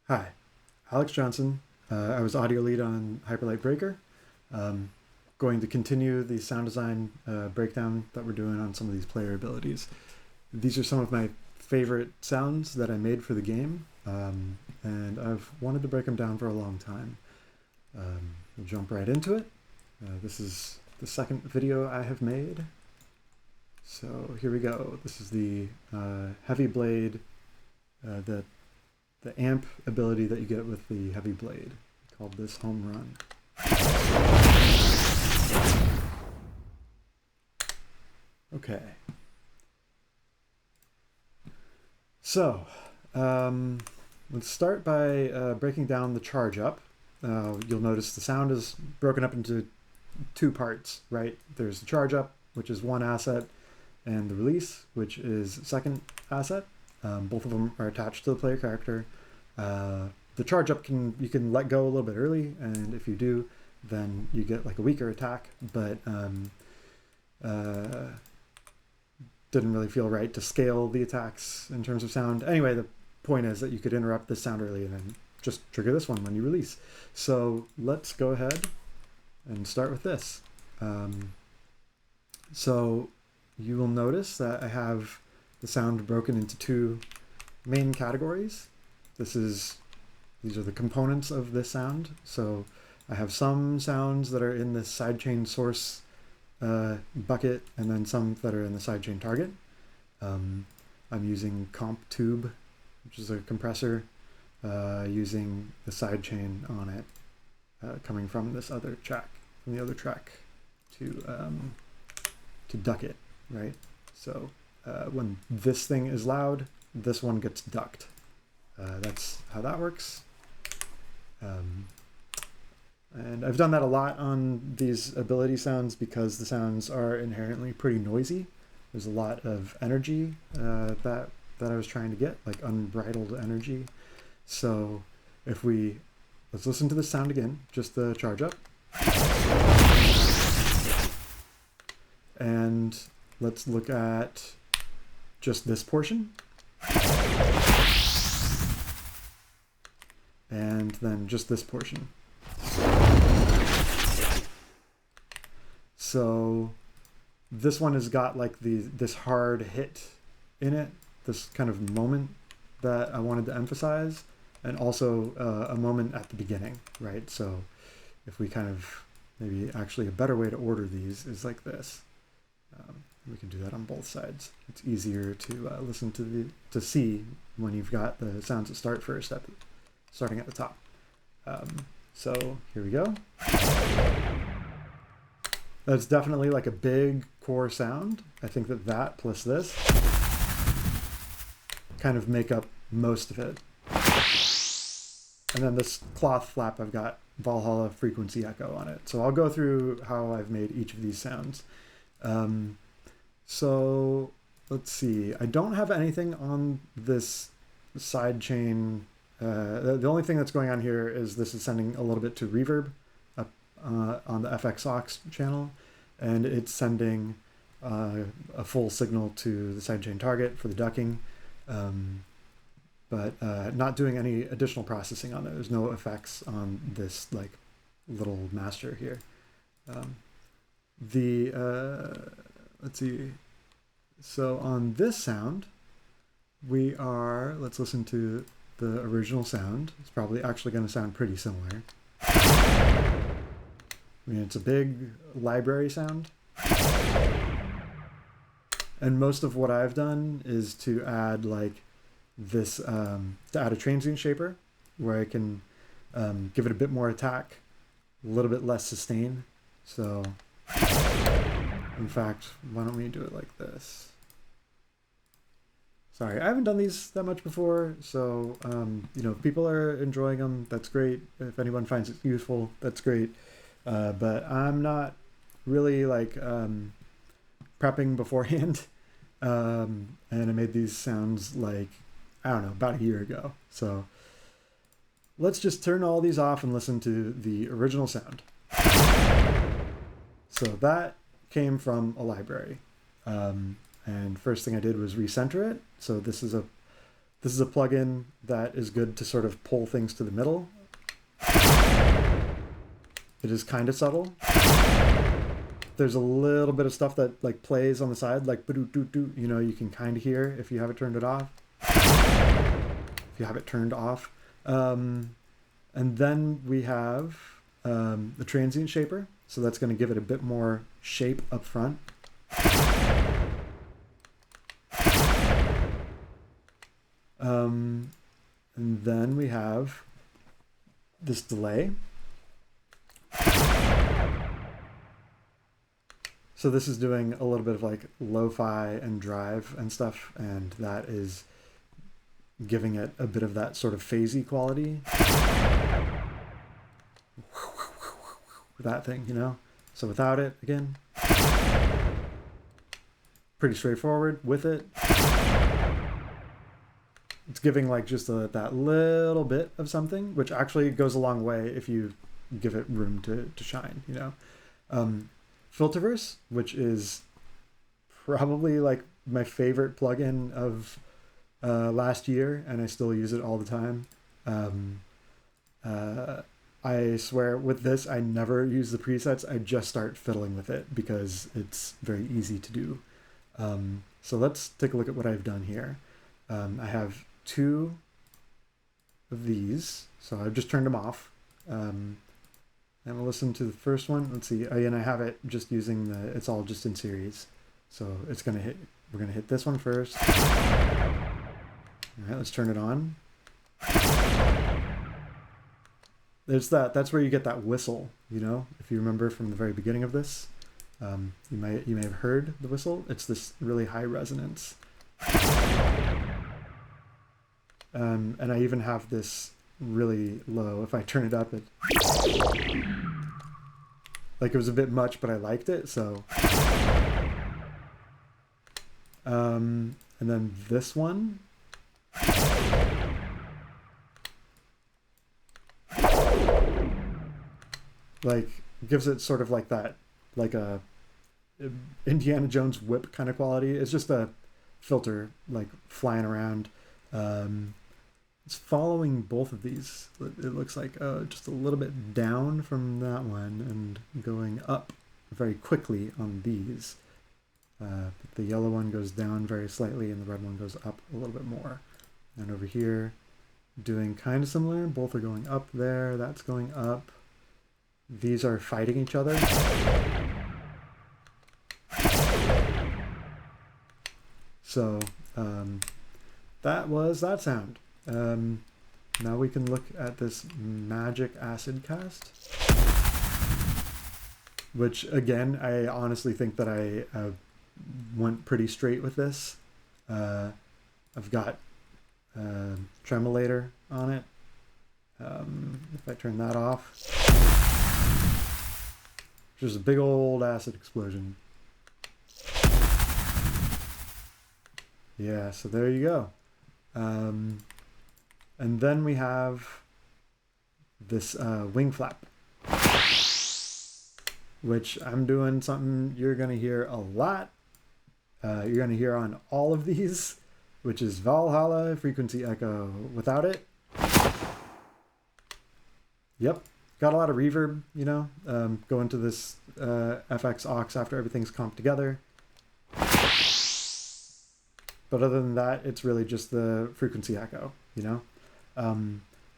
Hi, Alex Johnson. I was audio lead on Hyperlight Breaker. Going to continue the sound design breakdown that we're doing on some of these player abilities. These are some of my favorite sounds that I made for the game, and I've wanted to break them down for a long time. We'll jump right into it. This is the second video I have made. So here we go. This is the heavy blade, the amp ability that you get with the heavy blade. I called this Home Run. Okay. So, let's start by breaking down the charge up. You'll notice the sound is broken up into two parts, right? There's the charge up, which is one asset, and the release, which is second asset. Both of them are attached to the player character. The charge up you can let go a little bit early, and if you do, then you get like a weaker attack, but didn't really feel right to scale the attacks in terms of sound. Anyway, the point is that you could interrupt this sound early and then just trigger this one when you release. So let's go ahead and start with this. So you will notice that I have the sound broken into two main categories. These are the components of this sound. So I have some sounds that are in the sidechain source bucket, and then some that are in the sidechain target. I'm using comp tube, which is a compressor, using the sidechain on it, coming from this other track, from the other track to duck it, right? So when this thing is loud, this one gets ducked. That's how that works. And I've done that a lot on these ability sounds because the sounds are inherently pretty noisy. There's a lot of energy that I was trying to get, like unbridled energy. So let's listen to the sound again, just the charge up. And let's look at just this portion. And then just this portion. So this one has got like this hard hit in it, this kind of moment that I wanted to emphasize, and also a moment at the beginning, right? So if we kind of, maybe actually a better way to order these is like this. We can do that on both sides. It's easier to listen to see when you've got the sounds that start first starting at the top. So here we go. That's definitely like a big core sound. I think that plus this kind of make up most of it. And then this cloth flap, I've got Valhalla frequency echo on it. So I'll go through how I've made each of these sounds. So let's see. I don't have anything on this side chain. The only thing that's going on here is this is sending a little bit to reverb on the FX aux channel, and it's sending a full signal to the sidechain target for the ducking, but not doing any additional processing on it. There's no effects on this like little master here. Let's see. So on this sound, let's listen to the original sound. It's probably actually going to sound pretty similar. I mean, it's a big library sound. And most of what I've done is to add like this, to add a transient shaper where I can give it a bit more attack, a little bit less sustain. So in fact, why don't we do it like this? Sorry, I haven't done these that much before, so if people are enjoying them, that's great. If anyone finds it useful, that's great. But I'm not really like prepping beforehand, and I made these sounds like, I don't know, about a year ago. So let's just turn all these off and listen to the original sound. So that came from a library. And first thing I did was recenter it. So this is a This is a plugin that is good to sort of pull things to the middle. It is kind of subtle. There's a little bit of stuff that like plays on the side, like ba-doo-doo-doo, you know, you can kind of hear if you have it turned off. If you have it turned off. And then we have the transient shaper. So that's going to give it a bit more shape up front. And then we have this delay. So this is doing a little bit of like lo-fi and drive and stuff, and that is giving it a bit of that sort of phasey quality. That thing, you know? So without it, again, pretty straightforward. With it, it's giving like just that little bit of something, which actually goes a long way if you give it room to shine, you know? Filterverse, which is probably like my favorite plugin of last year, and I still use it all the time. I swear with this, I never use the presets. I just start fiddling with it because it's very easy to do. So let's take a look at what I've done here. I have 2 of these, so I've just turned them off. And we'll listen to the first one. Let's see. And I have it just using it's all just in series. So it's going to hit, we're going to hit this one first. All right, let's turn it on. There's that's where you get that whistle, you know, if you remember from the very beginning of this. You may have heard the whistle. It's this really high resonance. And I even have this really low. If I turn it up, like it was a bit much, but I liked it, so. And then this one. Like gives it sort of like that, like a Indiana Jones whip kind of quality. It's just a filter like flying around. It's following both of these. It looks like just a little bit down from that one and going up very quickly on these. The yellow one goes down very slightly and the red one goes up a little bit more. And over here, doing kind of similar. Both are going up there. That's going up. These are fighting each other. So that was that sound. Now we can look at this magic acid cast, which again, I honestly think that I went pretty straight with this. I've got tremolator on it. If I turn that off, there's a big old acid explosion. Yeah, so there you go. And then we have this wing flap, which I'm doing something you're going to hear a lot. You're going to hear on all of these, which is Valhalla frequency echo. Without it, yep, got a lot of reverb, you know, go into this FX aux after everything's comped together. But other than that, it's really just the frequency echo, you know,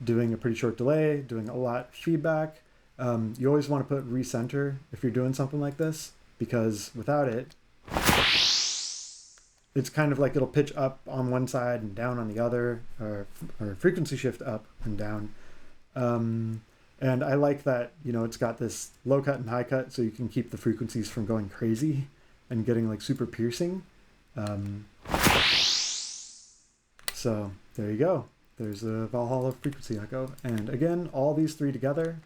doing a pretty short delay, doing a lot of feedback. You always want to put recenter if you're doing something like this, because without it, it's kind of like it'll pitch up on one side and down on the other, or frequency shift up and down. And I like that, you know, it's got this low cut and high cut, so you can keep the frequencies from going crazy and getting like super piercing. So there you go. There's a Valhalla frequency echo. And again, all these 3 together.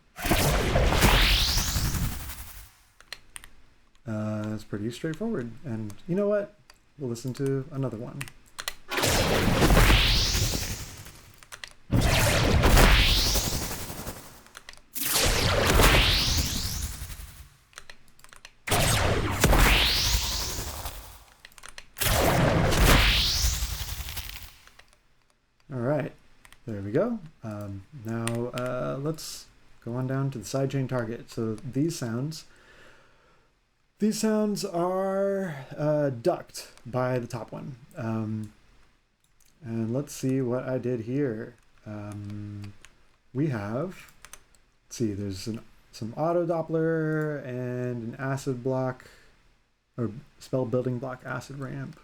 It's pretty straightforward. And you know what? We'll listen to another one. go. Now let's go on down to the sidechain target. So these sounds are ducked by the top one. And let's see what I did here. We have, let's see, there's some auto Doppler and an acid block, or spell building block acid ramp,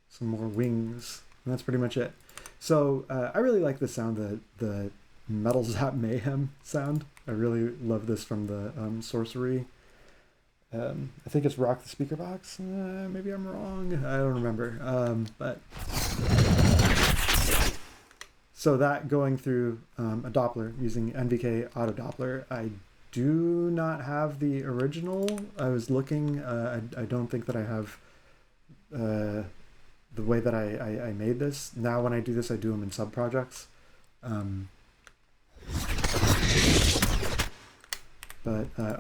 some more wings, and that's pretty much it. So I really like the sound, the Metal Zap Mayhem sound. I really love this from the sorcery. I think it's Rock the Speaker Box. Maybe I'm wrong. I don't remember. But so that going through a Doppler using NVK Auto Doppler. I do not have the original. I was looking. I don't think that I have the way that I made this. Now when I do this, I do them in sub projects.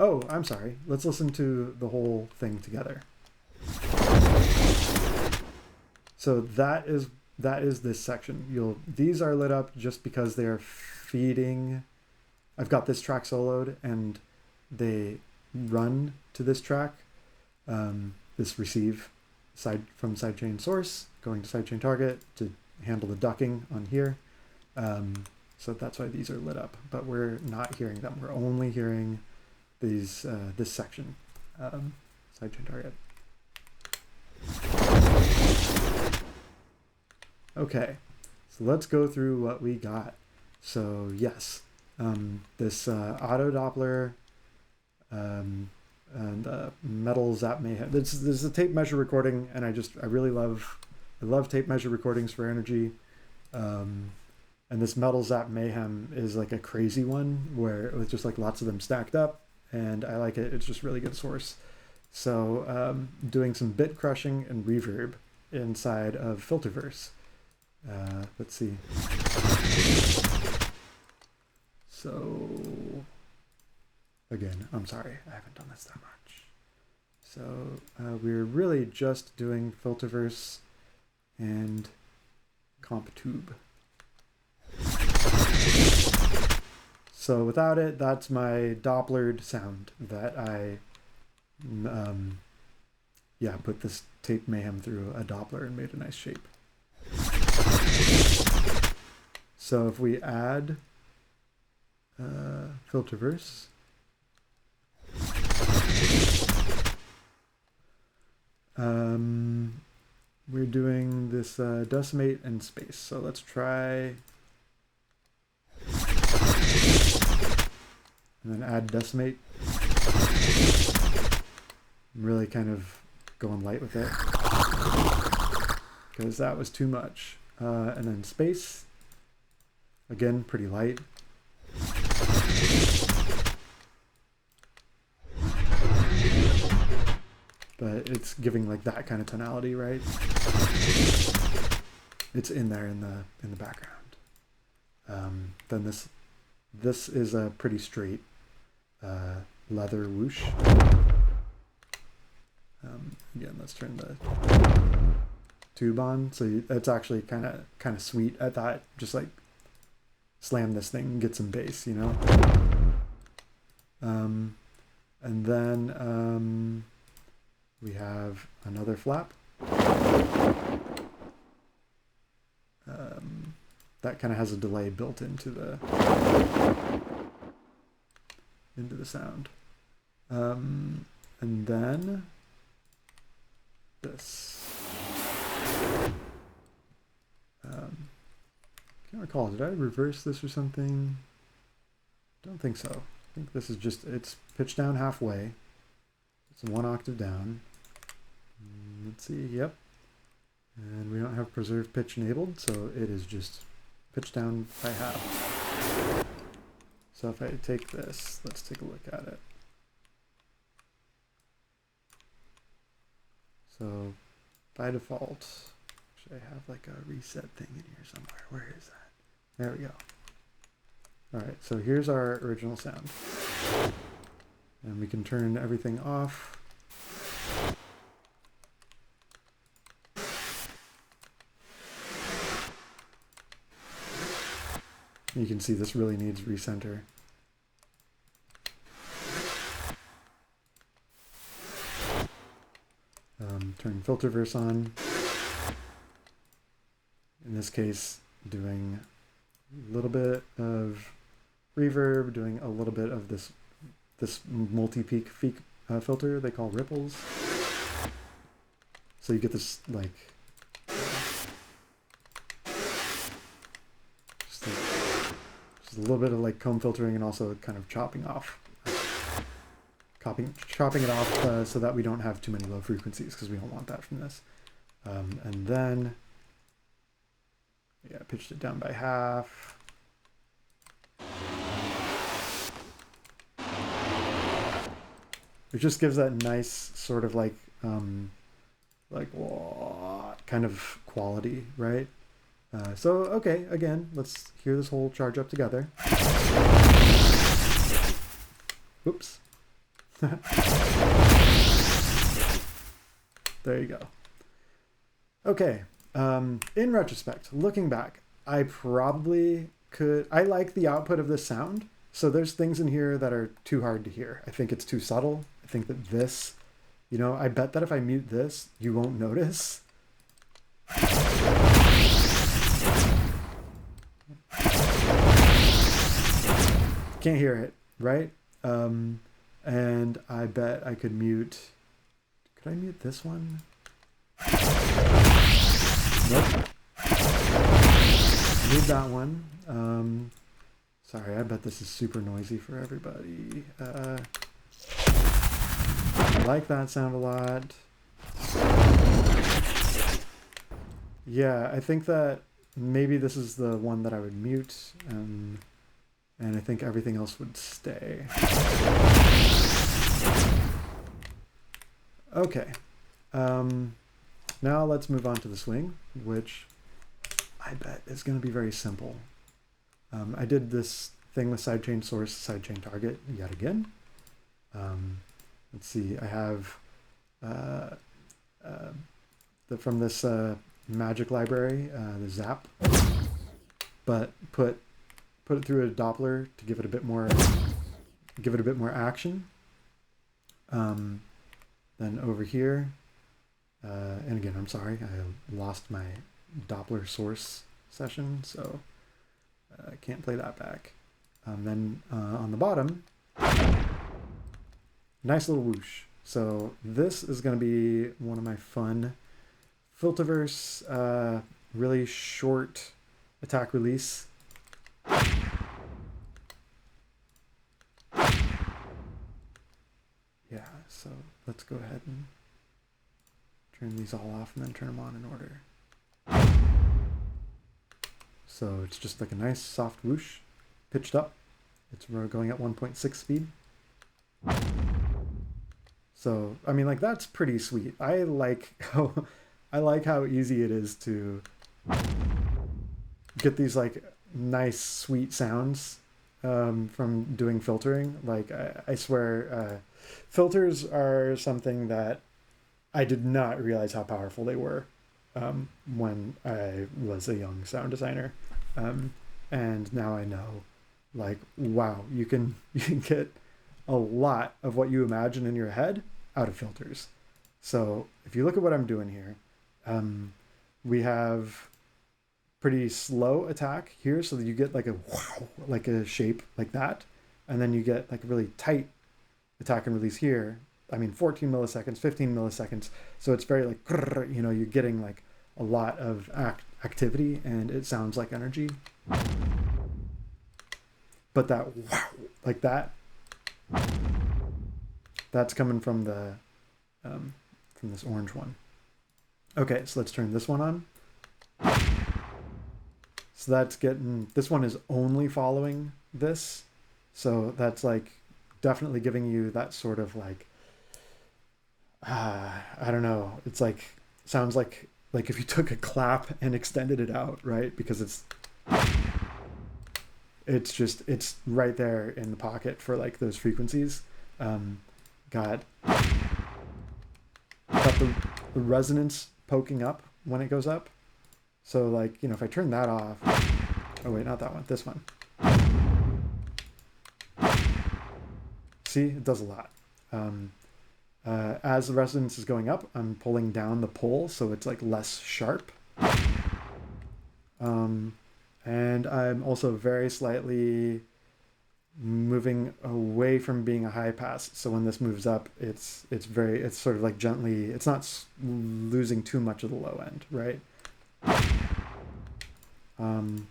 Oh, I'm sorry. Let's listen to the whole thing together. So that is this section. These are lit up just because they are feeding. I've got this track soloed and they run to this track. This receive from sidechain source going to sidechain target to handle the ducking on here. So that's why these are lit up, but we're not hearing them. We're only hearing these this section, sidechain target. Okay, so let's go through what we got. So yes, this auto Doppler and Metal Zap Mayhem. This is a tape measure recording, and I really love tape measure recordings for energy. And this Metal Zap Mayhem is like a crazy one where with just like lots of them stacked up, and I like it. It's just really good source. So doing some bit crushing and reverb inside of Filterverse. Let's see. So again, I'm sorry, I haven't done this that much. So we're really just doing Filterverse and CompTube. So without it, that's my Dopplered sound that I put this tape mayhem through a Doppler and made a nice shape. So if we add Filterverse, we're doing this decimate and space. So let's try, and then add decimate. I'm really kind of going light with it because that was too much. And then space, again, pretty light. But it's giving like that kind of tonality, right? It's in there in the background. Then this is a pretty straight leather whoosh. Again, let's turn the tube on. So it's actually kind of sweet. I thought just like slam this thing, get some bass, you know. And then we have another flap. That kind of has a delay built into the sound. And then this. Can't recall, did I reverse this or something? Don't think so. I think this is just, it's pitched down halfway. It's one octave down. Let's see, yep. And we don't have preserve pitch enabled, so it is just pitched down by half. So if I take this, let's take a look at it. So by default, should I have like a reset thing in here somewhere? Where is that? There we go. All right, so here's our original sound. And we can turn everything off. You can see this really needs recenter. Turn filterverse on. In this case, doing a little bit of reverb, doing a little bit of this multi-peak filter they call ripples. So you get this like just a little bit of like comb filtering, and also kind of chopping it off so that we don't have too many low frequencies, because we don't want that from this. And then pitched it down by half. It just gives that nice sort of like whoa, kind of quality, right? So, okay, again, let's hear this whole charge up together. Oops. There you go. Okay, in retrospect, looking back, I probably could... I like the output of this sound, so there's things in here that are too hard to hear. I think it's too subtle. I think that this, you know, I bet that if I mute this, you won't notice. Can't hear it, right? And I bet I could mute... Could I mute this one? Nope. Mute that one. Sorry, I bet this is super noisy for everybody. I like that sound a lot. Yeah, I think that maybe this is the one that I would mute, and I think everything else would stay. Okay. Now let's move on to the swing, which I bet is going to be very simple. I did this thing with sidechain source, sidechain target yet again. Let's see, I have from this magic library, the Zap, but put it through a Doppler to give it a bit more action. Then over here, and again, I'm sorry, I lost my Doppler source session, so I can't play that back. Then on the bottom, nice little whoosh. So this is going to be one of my fun filterverse, really short attack release. Yeah, so let's go ahead and turn these all off and then turn them on in order. So it's just like a nice soft whoosh, pitched up. We're going at 1.6 speed. So, I mean, like, that's pretty sweet. I like how easy it is to get these like nice sweet sounds from doing filtering. Like, I swear, filters are something that I did not realize how powerful they were when I was a young sound designer. And now I know, like, wow, you can get a lot of what you imagine in your head out of filters. So if you look at what I'm doing here, we have pretty slow attack here, so that you get like a wow, like a shape like that, and then you get like a really tight attack and release here. I mean, 14 milliseconds, 15 milliseconds. So it's very like, you know, you're getting like a lot of activity, and it sounds like energy. But that wow, like that, that's coming from the from this orange one. Okay, so let's turn this one on. So that's getting, this one is only following this. So that's like definitely giving you that sort of like, I don't know. It's like, sounds like if you took a clap and extended it out, right? Because it's right there in the pocket for like those frequencies. Got the resonance poking up when it goes up. So like, you know, if I turn that off, oh wait, not that one, this one. See, it does a lot. As the resonance is going up, I'm pulling down the pull so it's like less sharp. And I'm also very slightly moving away from being a high pass. So when this moves up, it's sort of like gently, it's not losing too much of the low end, right? And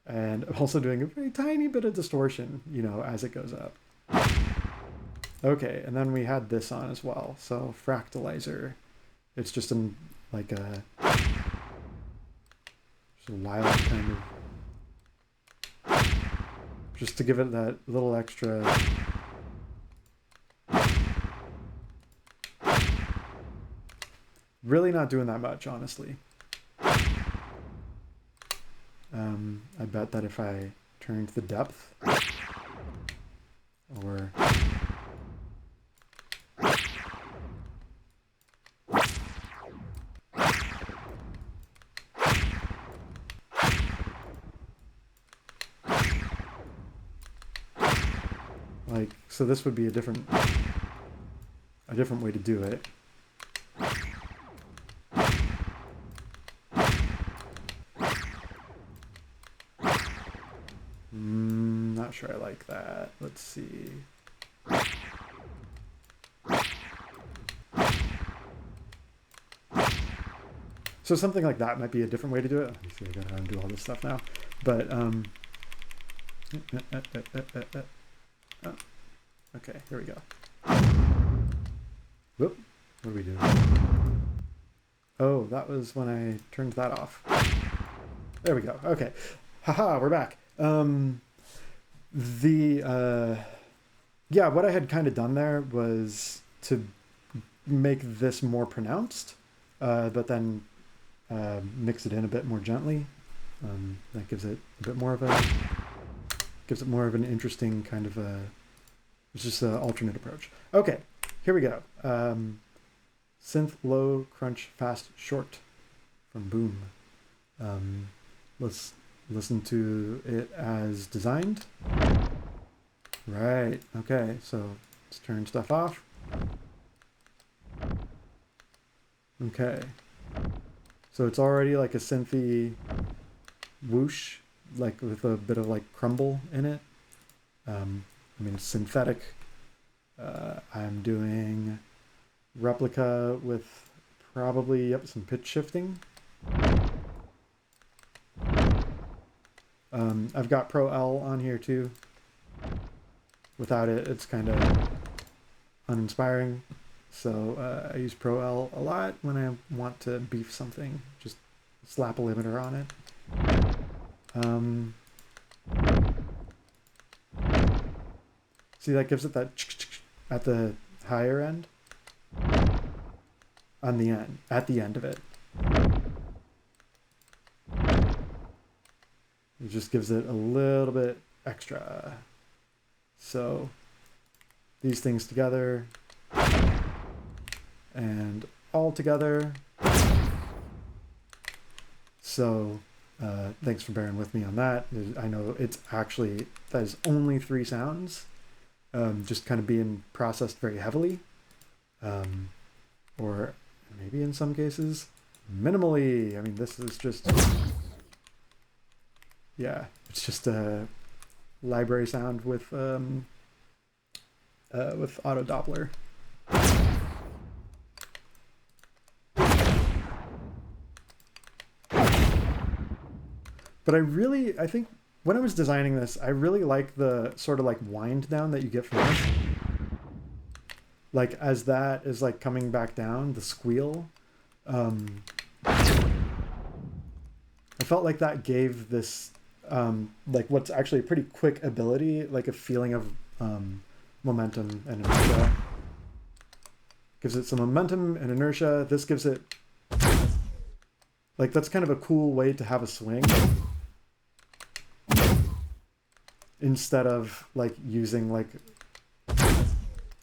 I'm also doing a very tiny bit of distortion, you know, as it goes up. Okay, and then we had this on as well. So fractalizer, it's just like a wild kind of, just to give it that little extra. Really not doing that much, honestly. I bet that if I turned the depth, or like, so this would be a different way to do it. Not sure I like that. Let's see. So something like that might be a different way to do it. Let me see, I gotta undo all this stuff now. But oh, okay, here we go. Whoop, what do we do? Oh, that was when I turned that off. There we go. Okay, haha, we're back. Yeah, what I had kind of done there was to make this more pronounced, but then mix it in a bit more gently. That gives it a bit more of an interesting kind of it's just an alternate approach. Okay, here we go. Synth low, crunch, fast, short from Boom. Let's listen to it as designed. Right, okay, so let's turn stuff off. Okay, so it's already like a synthy whoosh, like with a bit of like crumble in it. I mean, it's synthetic. I'm doing replica with probably, some pitch shifting. I've got Pro L on here too. Without it, it's kind of uninspiring. So I use Pro L a lot when I want to beef something. Just slap a limiter on it. See, that gives it that at the higher end. At the end of it. It just gives it a little bit extra. So these things together and all together. So thanks for bearing with me on that. I know it's actually, that is only 3 sounds, just kind of being processed very heavily, or maybe in some cases minimally. I mean, this is just, yeah, it's just a library sound with auto Doppler. But I think when I was designing this, I really like the sort of like wind down that you get from this. Like as that is like coming back down, the squeal. I felt like that gave this like what's actually a pretty quick ability, like a feeling of momentum and inertia. Gives it some momentum and inertia. This gives it, like, that's kind of a cool way to have a swing. Instead of like using like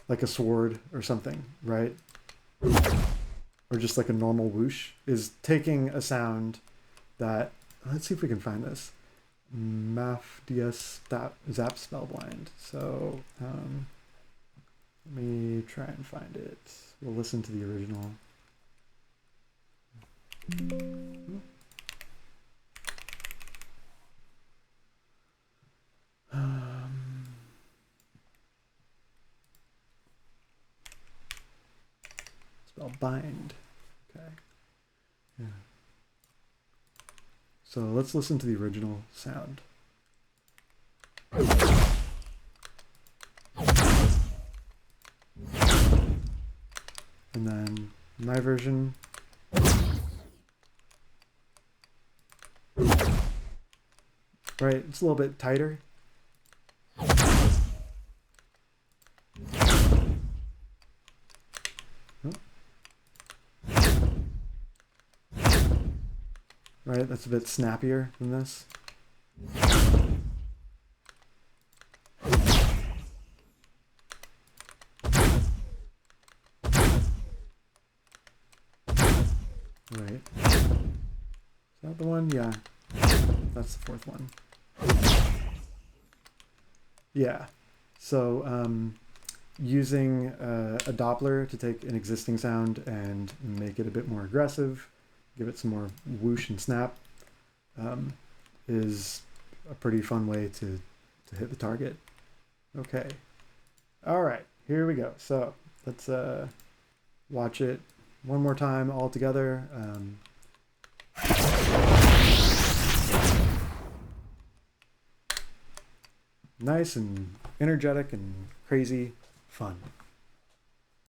a sword or something, right? Or just like a normal whoosh, is taking a sound that, let's see if we can find this. Maf DS Zap Spellblind. So Let me try and find it. We'll listen to the original. Spell bind. Okay. Yeah. So let's listen to the original sound. And then my version. Right, it's a little bit tighter. Right, that's a bit snappier than this. Right. Is that the one? Yeah. That's the fourth one. Yeah. So using a Doppler to take an existing sound and make it a bit more aggressive, give it some more whoosh and snap, is a pretty fun way to hit the target. Okay. All right, here we go. So let's watch it one more time all together. Nice and energetic and crazy fun.